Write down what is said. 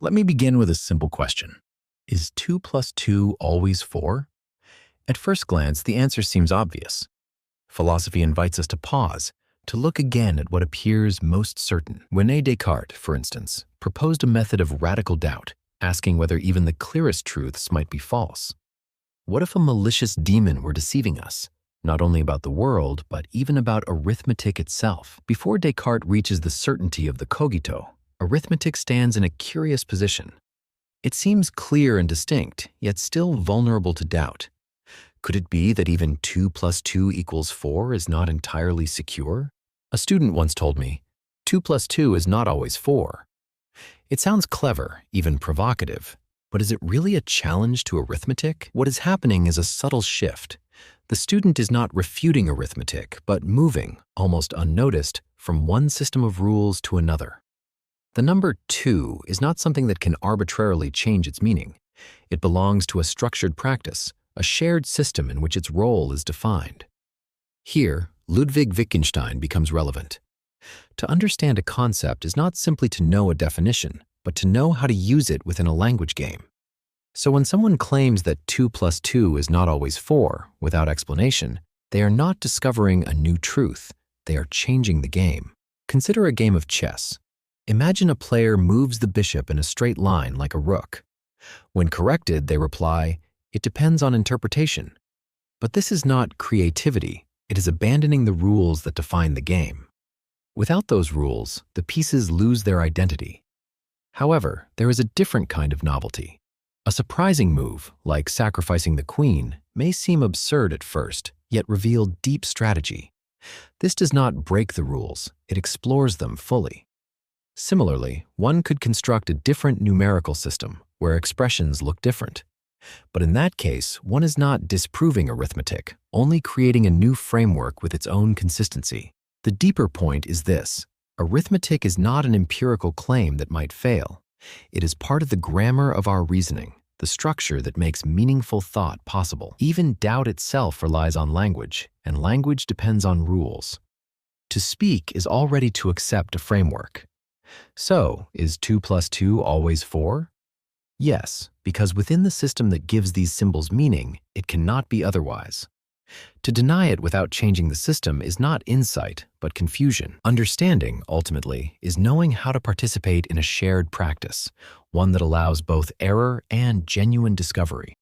Let me begin with a simple question. Is 2 plus 2 always 4? At first glance, the answer seems obvious. Philosophy invites us to pause, to look again at what appears most certain. René Descartes, for instance, proposed a method of radical doubt, asking whether even the clearest truths might be false. What if a malicious demon were deceiving us, not only about the world, but even about arithmetic itself? Before Descartes reaches the certainty of the cogito, arithmetic stands in a curious position. It seems clear and distinct, yet still vulnerable to doubt. Could it be that even 2 plus 2 equals 4 is not entirely secure? A student once told me, 2 plus 2 is not always 4. It sounds clever, even provocative, but is it really a challenge to arithmetic? What is happening is a subtle shift. The student is not refuting arithmetic, but moving, almost unnoticed, from one system of rules to another. The number 2 is not something that can arbitrarily change its meaning. It belongs to a structured practice, a shared system in which its role is defined. Here, Ludwig Wittgenstein becomes relevant. To understand a concept is not simply to know a definition, but to know how to use it within a language game. So when someone claims that 2 plus 2 is not always 4, without explanation, they are not discovering a new truth. They are changing the game. Consider a game of chess. Imagine a player moves the bishop in a straight line like a rook. When corrected, they reply, "It depends on interpretation." But this is not creativity. It is abandoning the rules that define the game. Without those rules, the pieces lose their identity. However, there is a different kind of novelty. A surprising move, like sacrificing the queen, may seem absurd at first, yet reveal deep strategy. This does not break the rules, it explores them fully. Similarly, one could construct a different numerical system where expressions look different. But in that case, one is not disproving arithmetic, only creating a new framework with its own consistency. The deeper point is this: arithmetic is not an empirical claim that might fail. It is part of the grammar of our reasoning, the structure that makes meaningful thought possible. Even doubt itself relies on language, and language depends on rules. To speak is already to accept a framework. So, is 2 plus 2 always 4? Yes, because within the system that gives these symbols meaning, it cannot be otherwise. To deny it without changing the system is not insight, but confusion. Understanding, ultimately, is knowing how to participate in a shared practice, one that allows both error and genuine discovery.